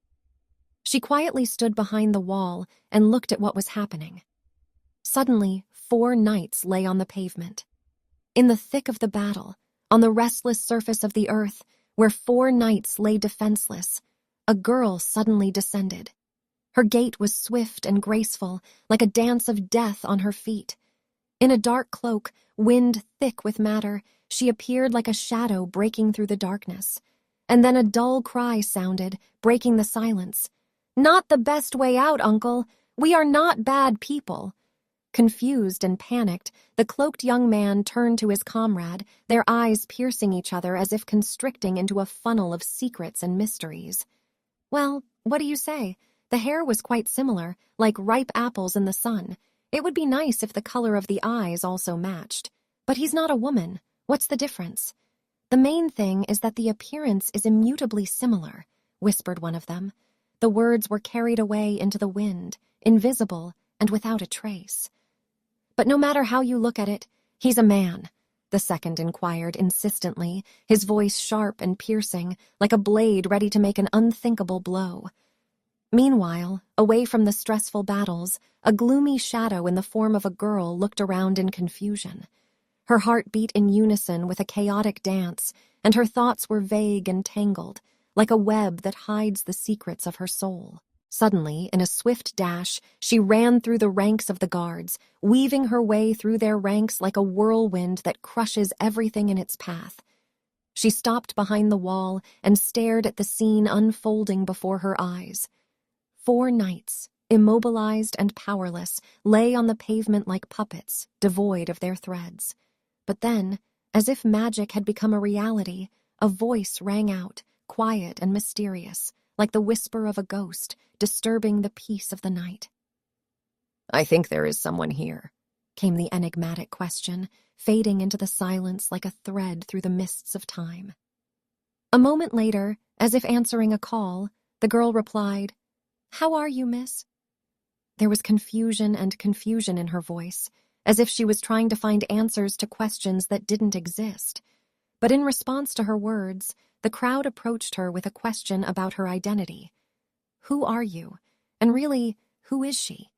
She quietly stood behind the wall and looked at what was happening. Suddenly, 4 knights lay on the pavement. In the thick of the battle, on the restless surface of the earth, where 4 knights lay defenseless, a girl suddenly descended. Her gait was swift and graceful, like a dance of death on her feet. In a dark cloak, wind thick with matter, she appeared like a shadow breaking through the darkness. And then a dull cry sounded, breaking the silence. Not the best way out, Uncle. We are not bad people. Confused and panicked, the cloaked young man turned to his comrade, their eyes piercing each other as if constricting into a funnel of secrets and mysteries. Well, what do you say? The hair was quite similar, like ripe apples in the sun. It would be nice if the color of the eyes also matched. But he's not a woman. What's the difference? The main thing is that the appearance is immutably similar, whispered one of them. The words were carried away into the wind, invisible and without a trace. But no matter how you look at it, he's a man, the second inquired insistently, his voice sharp and piercing, like a blade ready to make an unthinkable blow. Meanwhile, away from the stressful battles, a gloomy shadow in the form of a girl looked around in confusion. Her heart beat in unison with a chaotic dance, and her thoughts were vague and tangled, like a web that hides the secrets of her soul. Suddenly, in a swift dash, she ran through the ranks of the guards, weaving her way through their ranks like a whirlwind that crushes everything in its path. She stopped behind the wall and stared at the scene unfolding before her eyes. 4 knights, immobilized and powerless, lay on the pavement like puppets, devoid of their threads. But then, as if magic had become a reality, a voice rang out, quiet and mysterious, like the whisper of a ghost, disturbing the peace of the night. I think there is someone here, came the enigmatic question, fading into the silence like a thread through the mists of time. A moment later, as if answering a call, the girl replied, How are you, miss? There was confusion in her voice, as if she was trying to find answers to questions that didn't exist. But in response to her words, the crowd approached her with a question about her identity. Who are you? And really, who is she?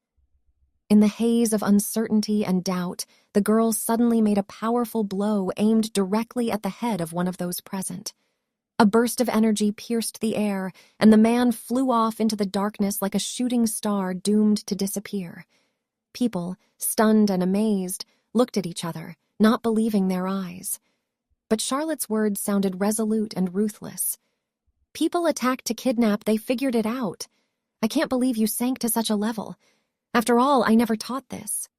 In the haze of uncertainty and doubt, the girl suddenly made a powerful blow aimed directly at the head of one of those present. A burst of energy pierced the air, and the man flew off into the darkness like a shooting star doomed to disappear. People, stunned and amazed, looked at each other, not believing their eyes. But Charlotte's words sounded resolute and ruthless. People attacked to kidnap, they figured it out. I can't believe you sank to such a level. After all, I never taught this.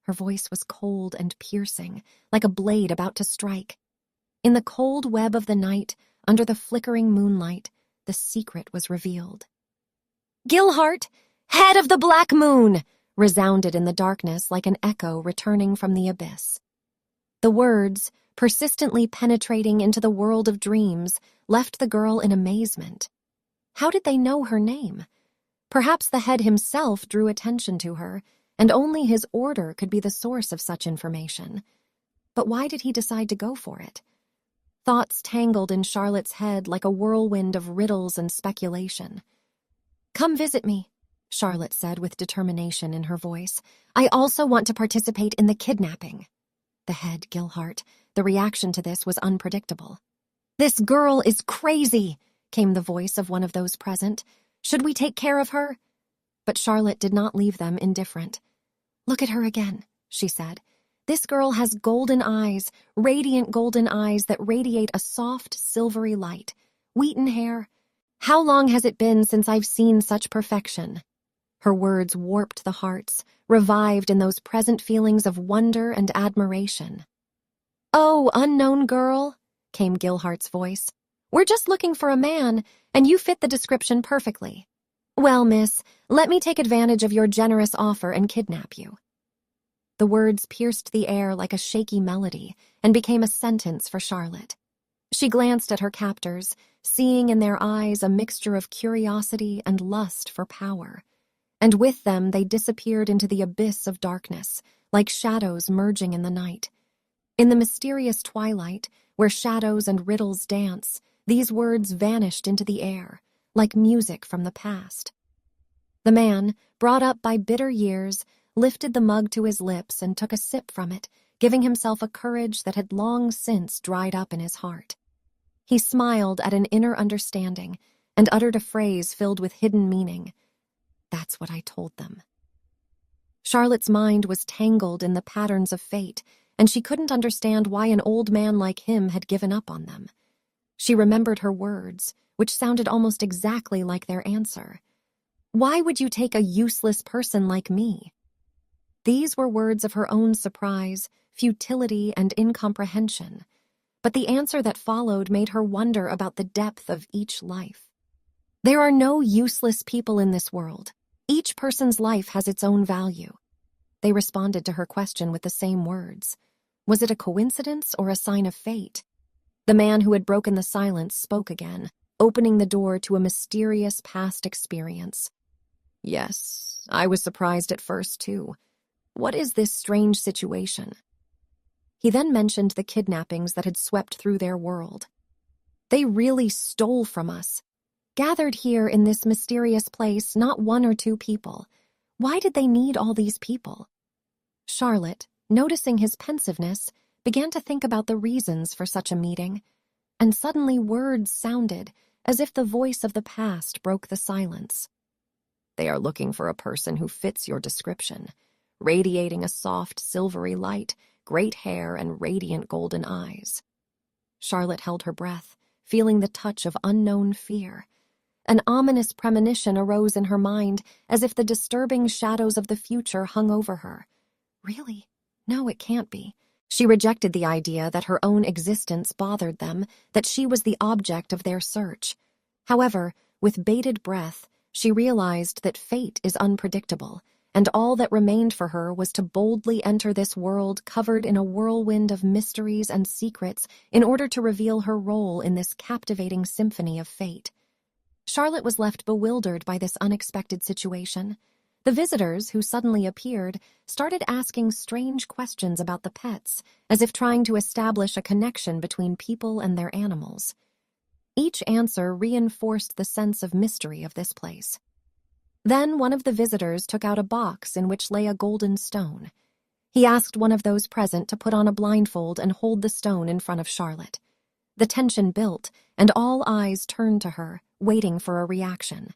Her voice was cold and piercing, like a blade about to strike. In the cold web of the night, under the flickering moonlight, the secret was revealed. Gilhart, head of the Black Moon, resounded in the darkness like an echo returning from the abyss. The words, persistently penetrating into the world of dreams, left the girl in amazement. How did they know her name? Perhaps the head himself drew attention to her, and only his order could be the source of such information. But why did he decide to go for it? Thoughts tangled in Charlotte's head like a whirlwind of riddles and speculation. "Come visit me," Charlotte said with determination in her voice. "I also want to participate in the kidnapping." The head, Gilhart, the reaction to this was unpredictable. "This girl is crazy," came the voice of one of those present. "Should we take care of her?" But Charlotte did not leave them indifferent. "Look at her again," she said. "This girl has golden eyes, radiant golden eyes that radiate a soft, silvery light. Wheaten hair. How long has it been since I've seen such perfection?" Her words warped the hearts, revived in those present feelings of wonder and admiration. "Oh, unknown girl," came Gilhart's voice. "We're just looking for a man, and you fit the description perfectly. Well, miss, let me take advantage of your generous offer and kidnap you." The words pierced the air like a shaky melody and became a sentence for Charlotte. She glanced at her captors, seeing in their eyes a mixture of curiosity and lust for power. And with them they disappeared into the abyss of darkness, like shadows merging in the night. In the mysterious twilight, where shadows and riddles dance, these words vanished into the air, like music from the past. The man, brought up by bitter years, lifted the mug to his lips and took a sip from it, giving himself a courage that had long since dried up in his heart. He smiled at an inner understanding and uttered a phrase filled with hidden meaning. "That's what I told them." Charlotte's mind was tangled in the patterns of fate, and she couldn't understand why an old man like him had given up on them. She remembered her words, which sounded almost exactly like their answer. "Why would you take a useless person like me?" These were words of her own surprise, futility, and incomprehension. But the answer that followed made her wonder about the depth of each life. "There are no useless people in this world. Each person's life has its own value." They responded to her question with the same words. Was it a coincidence or a sign of fate? The man who had broken the silence spoke again, opening the door to a mysterious past experience. "Yes, I was surprised at first, too. What is this strange situation?" He then mentioned the kidnappings that had swept through their world. "They really stole from us. Gathered here in this mysterious place, not one or two people. Why did they need all these people?" Charlotte, noticing his pensiveness, began to think about the reasons for such a meeting, and suddenly words sounded as if the voice of the past broke the silence. "They are looking for a person who fits your description, radiating a soft, silvery light, great hair, and radiant golden eyes." Charlotte held her breath, feeling the touch of unknown fear. An ominous premonition arose in her mind, as if the disturbing shadows of the future hung over her. Really? No, it can't be. She rejected the idea that her own existence bothered them, that she was the object of their search. However, with bated breath, she realized that fate is unpredictable, and all that remained for her was to boldly enter this world covered in a whirlwind of mysteries and secrets in order to reveal her role in this captivating symphony of fate. Charlotte was left bewildered by this unexpected situation. The visitors, who suddenly appeared, started asking strange questions about the pets, as if trying to establish a connection between people and their animals. Each answer reinforced the sense of mystery of this place. Then one of the visitors took out a box in which lay a golden stone. He asked one of those present to put on a blindfold and hold the stone in front of Charlotte. The tension built, and all eyes turned to her, waiting for a reaction.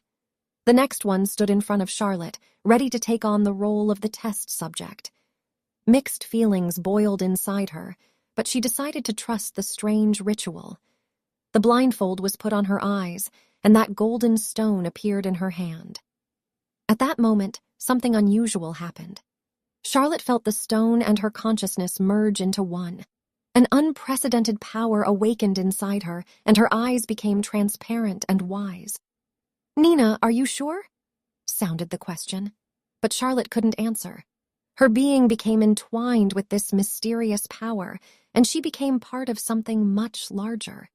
The next one stood in front of Charlotte, ready to take on the role of the test subject. Mixed feelings boiled inside her, but she decided to trust the strange ritual. The blindfold was put on her eyes, and that golden stone appeared in her hand. At that moment, something unusual happened. Charlotte felt the stone and her consciousness merge into one. An unprecedented power awakened inside her, and her eyes became transparent and wise. "Nina, are you sure?" sounded the question, but Charlotte couldn't answer. Her being became entwined with this mysterious power, and she became part of something much larger.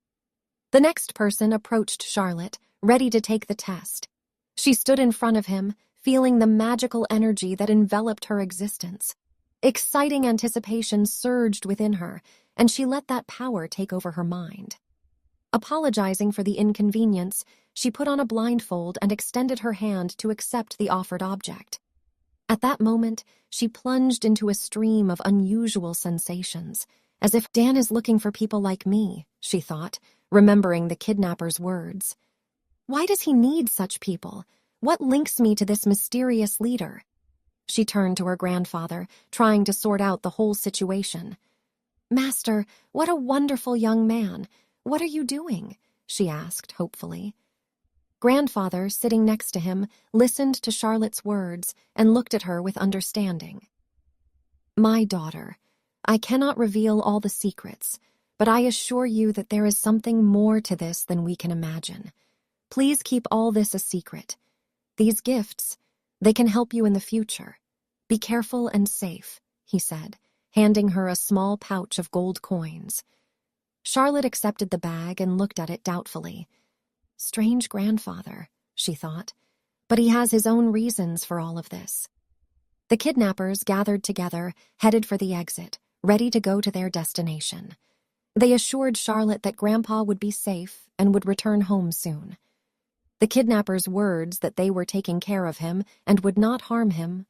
The next person approached Charlotte, ready to take the test. She stood in front of him, feeling the magical energy that enveloped her existence. Exciting anticipation surged within her, and she let that power take over her mind. Apologizing for the inconvenience, she put on a blindfold and extended her hand to accept the offered object. At that moment, she plunged into a stream of unusual sensations. As if Dan is looking for people like me, she thought, remembering the kidnapper's words. Why does he need such people? What links me to this mysterious leader? She turned to her grandfather, trying to sort out the whole situation. Master, what a wonderful young man. What are you doing? She asked, hopefully. Grandfather, sitting next to him, listened to Charlotte's words and looked at her with understanding. My daughter, I cannot reveal all the secrets, but I assure you that there is something more to this than we can imagine. Please keep all this a secret. These gifts, they can help you in the future. Be careful and safe, he said, handing her a small pouch of gold coins. Charlotte accepted the bag and looked at it doubtfully. Strange grandfather, she thought, but he has his own reasons for all of this. The kidnappers gathered together, headed for the exit, ready to go to their destination. They assured Charlotte that Grandpa would be safe and would return home soon. The kidnappers' words that they were taking care of him and would not harm him